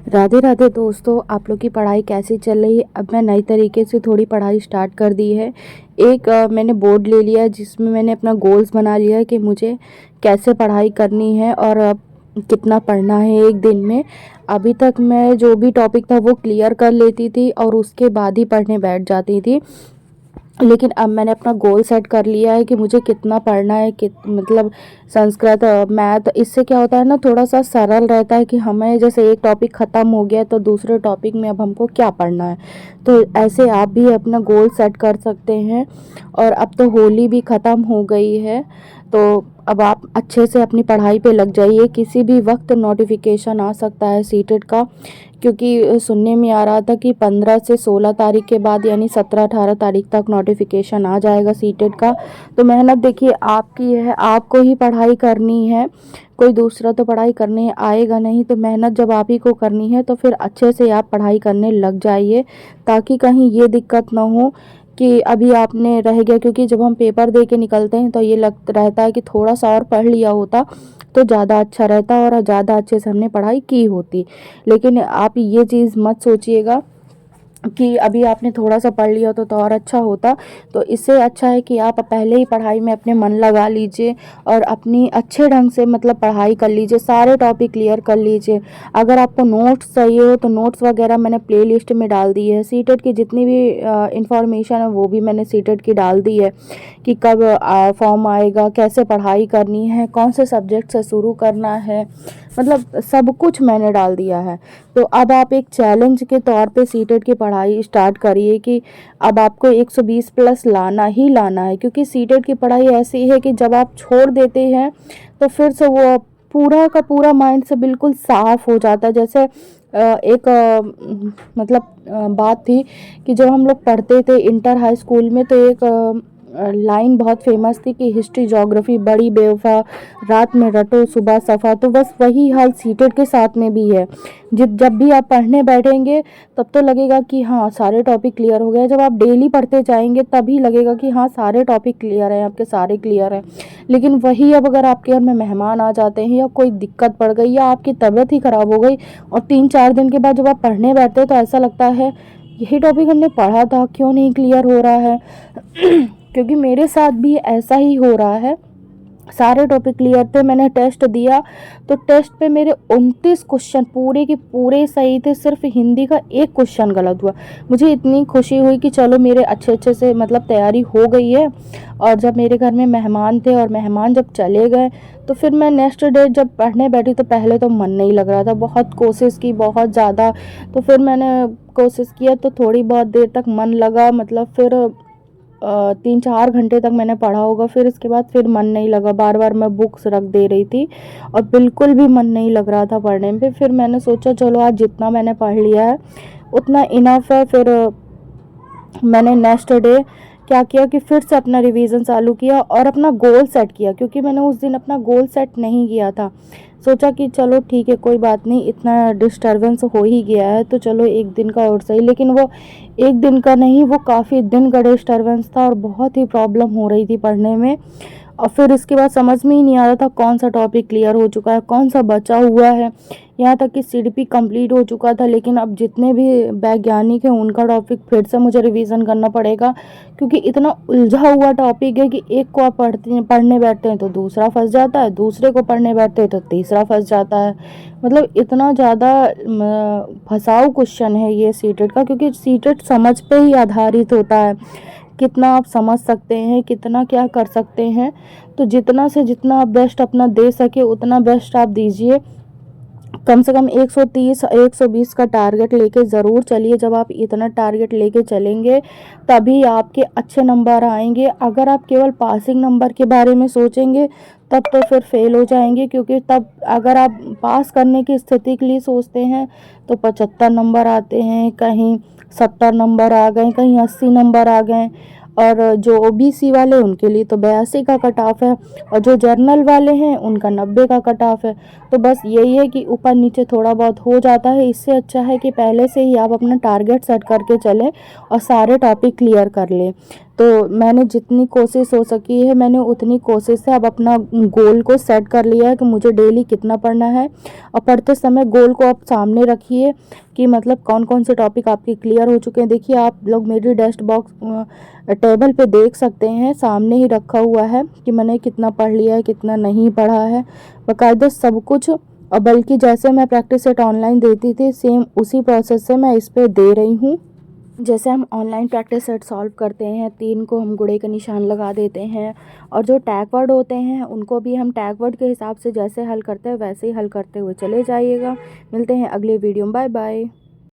राधे राधे दोस्तों, आप लोग की पढ़ाई कैसी चल रही है। अब मैं नई तरीके से थोड़ी पढ़ाई स्टार्ट कर दी है। मैंने बोर्ड ले लिया है जिसमें मैंने अपना गोल्स बना लिया है कि मुझे कैसे पढ़ाई करनी है और कितना पढ़ना है एक दिन में। अभी तक मैं जो भी टॉपिक था वो क्लियर कर लेती थी और उसके बाद ही पढ़ने बैठ जाती थी। लेकिन अब मैंने अपना गोल सेट कर लिया है कि मुझे कितना पढ़ना है, मतलब संस्कृत मैथ। इससे क्या होता है ना, थोड़ा सा सरल रहता है कि हमें जैसे एक टॉपिक ख़त्म हो गया तो दूसरे टॉपिक में अब हमको क्या पढ़ना है। तो ऐसे आप भी अपना गोल सेट कर सकते हैं। और अब तो होली भी ख़त्म हो गई है, तो अब आप अच्छे से अपनी पढ़ाई पे लग जाइए। किसी भी वक्त नोटिफिकेशन आ सकता है सीटेट का, क्योंकि सुनने में आ रहा था कि 15 से 16 तारीख के बाद यानी 17-18 तारीख तक नोटिफिकेशन आ जाएगा सीटेट का। तो मेहनत देखिए आपकी है, आपको ही पढ़ाई करनी है, कोई दूसरा तो पढ़ाई करने आएगा नहीं। तो मेहनत जब आप ही को करनी है तो फिर अच्छे से आप पढ़ाई करने लग जाइए, ताकि कहीं ये दिक्कत ना हो कि अभी आपने रह गया। क्योंकि जब हम पेपर दे के निकलते हैं तो ये लग रहता है कि थोड़ा सा और पढ़ लिया होता तो ज़्यादा अच्छा रहता और ज़्यादा अच्छे से हमने पढ़ाई की होती। लेकिन आप ये चीज़ मत सोचिएगा कि अभी आपने थोड़ा सा पढ़ लिया तो और अच्छा होता। तो इससे अच्छा है कि आप पहले ही पढ़ाई में अपने मन लगा लीजिए और अपनी अच्छे ढंग से मतलब पढ़ाई कर लीजिए, सारे टॉपिक क्लियर कर लीजिए। अगर आपको नोट्स चाहिए हो तो नोट्स वगैरह मैंने प्लेलिस्ट में डाल दी है। सीटेट की जितनी भी इंफॉर्मेशन है वो भी मैंने सीटेट की डाल दी है कि कब फॉर्म आएगा, कैसे पढ़ाई करनी है, कौन से सब्जेक्ट से शुरू करना है, मतलब सब कुछ मैंने डाल दिया है। तो अब आप एक चैलेंज के तौर पे सीटेट की पढ़ाई स्टार्ट करिए कि अब आपको 120 प्लस लाना ही लाना है। क्योंकि सीटेट की पढ़ाई ऐसी है कि जब आप छोड़ देते हैं तो फिर से वो पूरा का पूरा माइंड से बिल्कुल साफ हो जाता है। जैसे बात थी कि जब हम लोग पढ़ते थे इंटर हाई स्कूल में तो एक लाइन बहुत फेमस थी कि हिस्ट्री ज्योग्राफी बड़ी बेवफा, रात में रटो सुबह सफ़ा। तो बस वही हाल सीटेट के साथ में भी है। जब भी आप पढ़ने बैठेंगे तब तो लगेगा कि हाँ सारे टॉपिक क्लियर हो गए। जब आप डेली पढ़ते जाएंगे तभी लगेगा कि हाँ सारे टॉपिक क्लियर हैं, आपके सारे क्लियर हैं। लेकिन वही अब अगर आपके घर में मेहमान आ जाते हैं या कोई दिक्कत पड़ गई या आपकी तबीयत ही ख़राब हो गई और 3-4 दिन के बाद जब आप पढ़ने बैठते हैं तो ऐसा लगता है यही टॉपिक हमने पढ़ा था, क्यों नहीं क्लियर हो रहा है। क्योंकि मेरे साथ भी ऐसा ही हो रहा है। सारे टॉपिक क्लियर थे, मैंने टेस्ट दिया तो टेस्ट पे मेरे 29 क्वेश्चन पूरे के पूरे सही थे, सिर्फ हिंदी का एक क्वेश्चन गलत हुआ। मुझे इतनी खुशी हुई कि चलो मेरे अच्छे से मतलब तैयारी हो गई है। और जब मेरे घर में मेहमान थे और मेहमान जब चले गए तो फिर मैं नेक्स्ट डे जब पढ़ने बैठी तो पहले तो मन नहीं लग रहा था, बहुत कोशिश की बहुत ज़्यादा। तो फिर मैंने कोशिश किया तो थोड़ी बहुत देर तक मन लगा, मतलब फिर 3-4 घंटे तक मैंने पढ़ा होगा। फिर इसके बाद फिर मन नहीं लगा, बार बार मैं बुक्स रख दे रही थी और बिल्कुल भी मन नहीं लग रहा था पढ़ने में। फिर मैंने सोचा चलो आज जितना मैंने पढ़ लिया है उतना इनफ है। फिर मैंने नेक्स्ट डे क्या किया कि फिर से अपना रिवीजन चालू किया और अपना गोल सेट किया। क्योंकि मैंने उस दिन अपना गोल सेट नहीं किया था, सोचा कि चलो ठीक है कोई बात नहीं, इतना डिस्टरबेंस हो ही गया है तो चलो एक दिन का और सही। लेकिन वो एक दिन का नहीं, वो काफ़ी दिन का डिस्टरबेंस था और बहुत ही प्रॉब्लम हो रही थी पढ़ने में। और फिर इसके बाद समझ में ही नहीं आ रहा था कौन सा टॉपिक क्लियर हो चुका है, कौन सा बचा हुआ है। यहाँ तक कि सीडीपी कंप्लीट हो चुका था, लेकिन अब जितने भी वैज्ञानिक हैं उनका टॉपिक फिर से मुझे रिवीजन करना पड़ेगा। क्योंकि इतना उलझा हुआ टॉपिक है कि एक को आप पढ़ने बैठते हैं तो दूसरा फंस जाता है, दूसरे को पढ़ने बैठते हैं तो तीसरा फंस जाता है। मतलब इतना ज़्यादा फंसाऊ क्वेश्चन है ये सीटेट का। क्योंकि सीटेट समझ पे ही आधारित होता है, कितना आप समझ सकते हैं, कितना क्या कर सकते हैं। तो जितना से जितना आप बेस्ट अपना दे सके उतना बेस्ट आप दीजिए। कम से कम 130-120 का टारगेट लेके ज़रूर चलिए। जब आप इतना टारगेट लेके चलेंगे तभी आपके अच्छे नंबर आएंगे। अगर आप केवल पासिंग नंबर के बारे में सोचेंगे तब तो फिर फेल हो जाएंगे। क्योंकि तब अगर आप पास करने की स्थिति के लिए सोचते हैं तो 75 नंबर आते हैं, कहीं 70 नंबर आ गए, कहीं 80 नंबर आ गए। और जो ओबीसी वाले उनके लिए तो 82 का कट ऑफ है और जो जर्नल वाले हैं उनका 90 का कट ऑफ है। तो बस यही है कि ऊपर नीचे थोड़ा बहुत हो जाता है। इससे अच्छा है कि पहले से ही आप अपना टारगेट सेट करके चलें और सारे टॉपिक क्लियर कर लें। तो मैंने जितनी कोशिश हो सकी है मैंने उतनी कोशिश से अब अपना गोल को सेट कर लिया है कि मुझे डेली कितना पढ़ना है। और पढ़ते समय गोल को आप सामने रखिए कि मतलब कौन कौन से टॉपिक आपके क्लियर हो चुके हैं। देखिए आप लोग मेरी टेक्स्ट बॉक्स टेबल पे देख सकते हैं, सामने ही रखा हुआ है कि मैंने कितना पढ़ लिया है कितना नहीं पढ़ा है, बाकायदा सब कुछ। और बल्कि जैसे मैं प्रैक्टिस सेट ऑनलाइन देती थी सेम उसी प्रोसेस से मैं इस पे दे रही हूँ। जैसे हम ऑनलाइन प्रैक्टिस सेट सॉल्व करते हैं, 3 को हम गुणे का निशान लगा देते हैं, और जो टैग वर्ड होते हैं उनको भी हम टैग वर्ड के हिसाब से जैसे हल करते हैं वैसे ही हल करते हुए चले जाइएगा। मिलते हैं अगले वीडियो में, बाय बाय।